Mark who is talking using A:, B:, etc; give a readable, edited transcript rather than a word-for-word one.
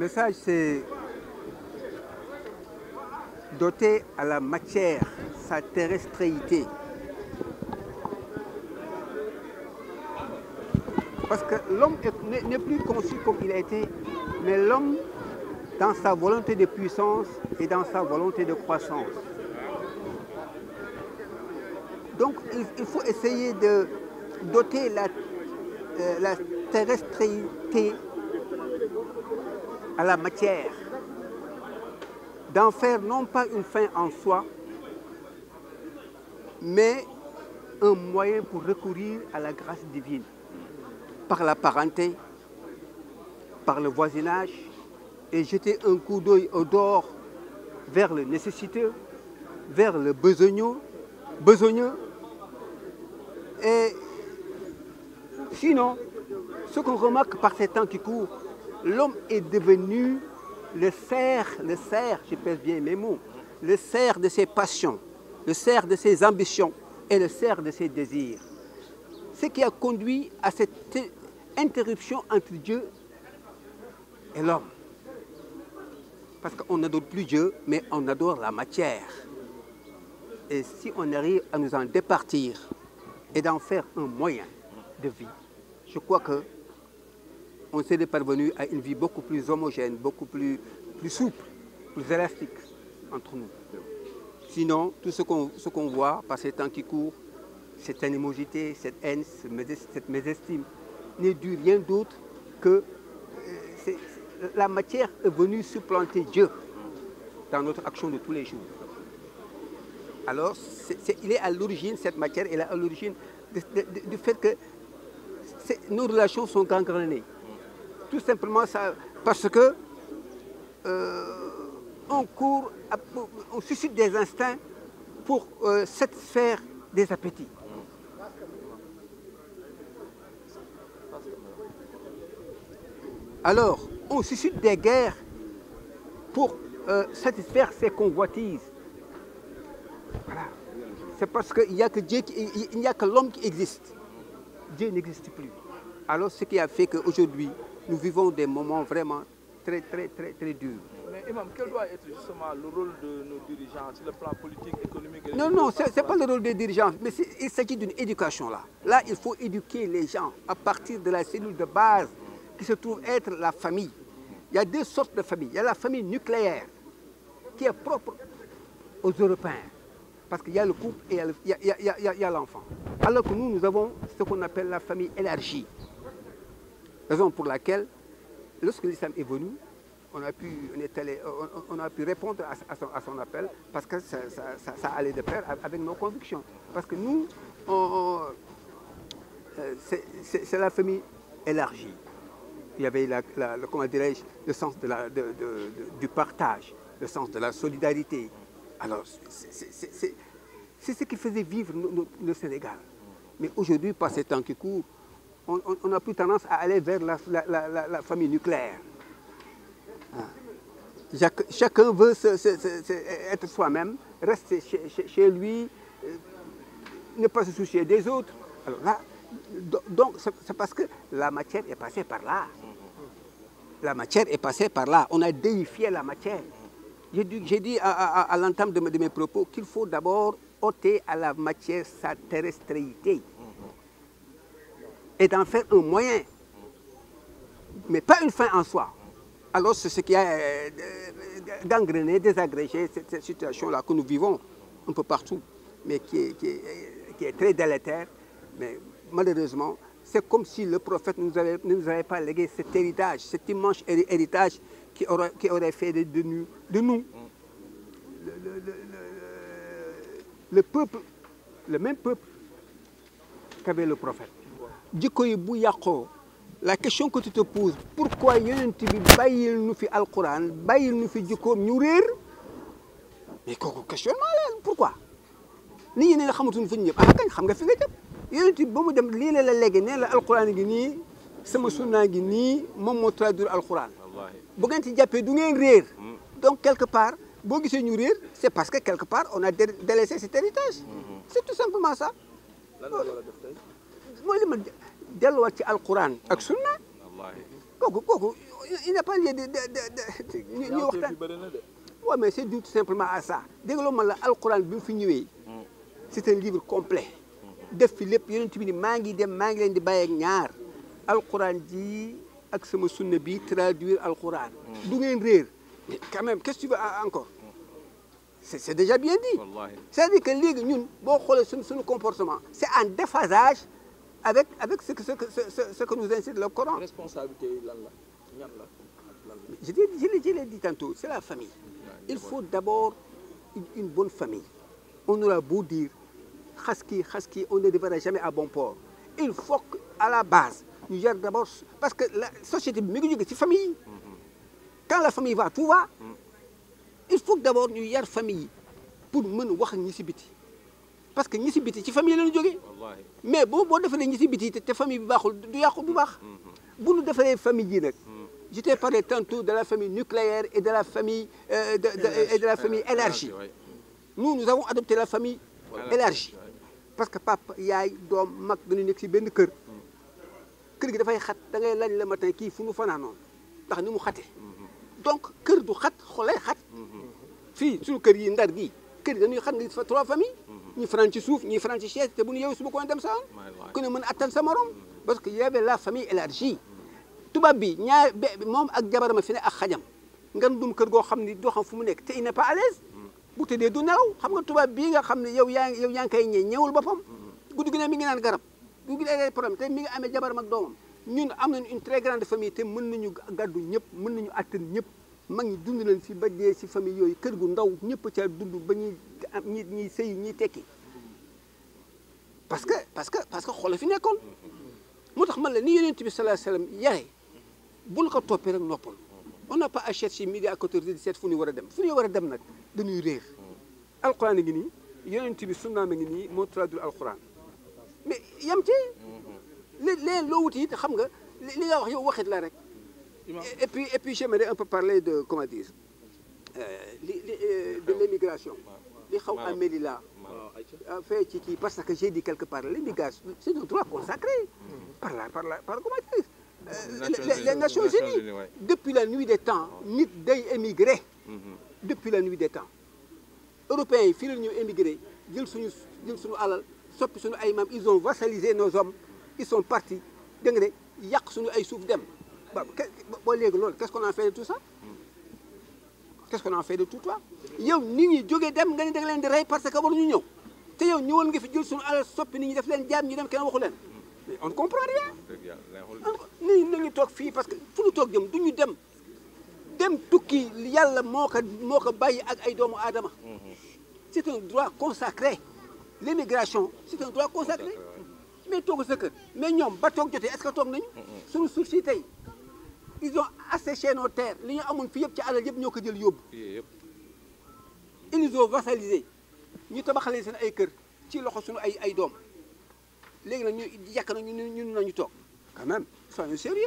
A: Le sage, c'est doter à la matière sa terrestréité. Parce que l'homme n'est plus conçu comme il a été, mais l'homme dans sa volonté de puissance et dans sa volonté de croissance. Donc il faut essayer de doter la terrestréité à la matière, d'en faire non pas une fin en soi, mais un moyen pour recourir à la grâce divine, par la parenté, par le voisinage, et jeter un coup d'œil au dehors vers le nécessiteux, vers le besogneux. Et sinon, ce qu'on remarque par ces temps qui courent, l'homme est devenu le cerf, je pèse bien mes mots, le cerf de ses passions, le cerf de ses ambitions et le cerf de ses désirs. Ce qui a conduit à cette interruption entre Dieu et l'homme. Parce qu'on n'adore plus Dieu, mais on adore la matière. Et si on arrive à nous en départir et d'en faire un moyen de vie, je crois que on serait parvenu à une vie beaucoup plus homogène, beaucoup plus souple, plus élastique entre nous. Sinon, tout ce qu'on voit par ces temps qui courent, cette animosité, cette haine, cette mésestime, n'est dû rien d'autre que la matière est venue supplanter Dieu dans notre action de tous les jours. Alors, il est à l'origine, cette matière, elle est à l'origine du fait que nos relations sont gangrenées. Tout simplement ça, parce que on suscite des instincts pour satisfaire des appétits. Alors, on suscite des guerres pour satisfaire ses convoitises. Voilà. C'est parce qu'il n'y a que Dieu, il n'y a que l'homme qui existe. Dieu n'existe plus. Alors, ce qui a fait qu'aujourd'hui, nous vivons des moments vraiment très durs.
B: Mais Imam, quel doit être justement le rôle de nos dirigeants sur le plan politique, économique et
A: Non, ce n'est pas le rôle des dirigeants, mais il s'agit d'une éducation là. Là, il faut éduquer les gens à partir de la cellule de base qui se trouve être la famille. Il y a deux sortes de familles. Il y a la famille nucléaire qui est propre aux Européens. Parce qu'il y a le couple et il y a l'enfant. Alors que nous avons ce qu'on appelle la famille élargie. Raison pour laquelle, lorsque l'islam est venu, on a pu répondre à son appel parce que ça allait de pair avec nos convictions. Parce que nous, c'est la famille élargie. Il y avait, comment dirais-je, le sens du partage, le sens de la solidarité. Alors, c'est ce qui faisait vivre le Sénégal. Mais aujourd'hui, par ces temps qui courent, on a plus tendance à aller vers la famille nucléaire. Chacun veut être soi-même, rester chez lui, ne pas se soucier des autres. Alors là, donc c'est parce que la matière est passée par là. La matière est passée par là. On a déifié la matière. J'ai dit à l'entame de mes propos qu'il faut d'abord ôter à la matière sa terrestréité et d'en faire un moyen, mais pas une fin en soi. Alors c'est ce qui a gangréné, désagrégé cette situation-là que nous vivons un peu partout, mais qui est très délétère. Mais malheureusement, c'est comme si le prophète ne nous avait pas légué cet héritage, cet immense héritage qui aurait fait de nous le peuple, le même peuple qu'avait le prophète. La question que tu te poses, pourquoi yonent bi bayil nu fi alquran, bayil nu fi jikkoom ñu réer? Mais kooku questionnement la, pourquoi? Nit ñi ne la xamatuñ fu ñu jëm, ah kañ xam nga fi nga jëm. Yonent bi ba mu dem lii la léegi ne la alquran gi nii, sama sunna gi nii, moom moo traduire alquran. Bu ngeen ci jàppee du ngeen réer. Donc quelque part, boo gisee ñu réer, c'est parce que quelque part on a délaissé cet héritage. C'est tout simplement ça. Mooy li ma delluwaat ci alquran ak sunna kooku il n'y a pas lieu de ñu waxtaan. Ouais, mais c'est dû tout simplement à ça dégg nga man la alquran bi mu fi ñëwee c'est un livre complet def fi lépp yonent bi ni maa ngi dem maa ngi leen di bàyyi ak ñaar alquran ji ak sama sunna bi traduire alquran du ngeen réer quand même qu'est-ce que tu veux encore c'est déjà bien dit c'est-à-dire que léegi ñun boo xoolee suñu comportement c'est en déphasage avec ce que nous incite le Coran.
B: Responsabilité yi lan la ñan la.
A: Je l'ai dit tantôt, c'est la famille. Il faut d'abord une bonne famille. On aura beau dire, Khaski, on ne devra jamais à bon port. Il faut qu'à la base, nous gérons d'abord, parce que la société, c'est famille. Quand la famille va, tout va. Il faut d'abord nous gérons famille pour nous voir ni si biti. Parce que ni si biti, c'est famille là nous jógee. Mais bon defee ni si biti te famille bi baaxul du yàqu du baax. Bu ñu defee famille yi nag. Je t'ai parlé tantôt de la famille nucléaire et de la famille élargie. Nous avons adopté la famille élargie. Parce que papa yaay doom mag dañu nekk ci benn kër. Kër gi dafay xat da ngay laaj le matin kii fu mu fanaanoon ndax ni mu xate. Donc kër du xat xolay xat. Fii suñu kër yi ndar gi kër yi dañuy xat nga gis fa 3 familles. ñi fanaan ci suuf ñi fanaan ci chaise te bu ñu yeewu suba ko dem sa yoon. ku ne mën a attan sa morom. Parce que y avait la famille élargie. tubaab bi ñaar moom ak jabarama fi ne ak xajam ngan dum kër goo xam ni doo xam fu mu nekk te il n'est pas à l'aise bu tëddee du nelaw xam nga tubaab bii nga xam ne yow yaa ngi koy ñëwul boppam guddi gi ne mi ngi naan garab guddi gi ay problème te mi ngi amee jabaram ak doomam ñun am nañu une très grande famille te mën nañu gàddu ñëpp mën nañu attan ñëpp mag ñi dund nañ fi ba dee si famille yooyu kër gu ndaw ñëpp ca dund ba ñuy sëy ñuy tekki parce que xoolal fi nekkoon moo tax man la ni Yonent bi sallallahu alayhi wa sallam yare bu ñu ko toppee rek noppal on n'a pas à chercher midi à 14h17 fu ñu war a dem fu ñu war a dem nag dañuy réer alquran a ngi nii Yonent bi sunnaam a ngi nii moo traduire alquran mais yam ci leen loo wuti it xam nga li nga wax yow waxit la rek et puis j'aimerais un peu parler de comment dire de l'immigration li xaw améli la fait ci kii parce que j'ai dit quelque part l'immigration c'est un droit consacré par comment dire les Nations Unies depuis la nuit des temps nit day émigré depuis la nuit des temps européens yi fii la ñu émigré jël suñu alal soppi suñu ay maam ils ont vassalisé nos hommes ils sont partis dégg nga de yàq suñu ay suuf dem boo léegi loolu qu'est-ce qu'on a fait de tout ça qu'est-ce qu'on a fait de tout ça yow nit ñi jógee dem nga ne da nga leen di rey parce que waruñu ñëw te yow ñëwoon nga fi jël suñu alal soppi nit ñi def leen jaam ñu dem kenn waxu leen mais on ne comprend rien nit ñi nañu toog fii parce que fu ñu toog jëm du ñu dem tukki yàlla moo ko bàyyi ak ay doomu aadama c'est un droit consacré l'immigration c'est un droit consacré mais toog sa kër mais ñoom ba toog jotee est-ce que toog nañu suñu suuf si tey ils ont asséché nos terres li ñu amoon fi yëpp ci alal yëpp ñoo ko jël yóbbu ils nous ont vassalisé ñu tabaxalee seen ay kër ci loxo suñu ay doom léegi nag ñu yàq na ñun nañu toog quand même soyons sérieux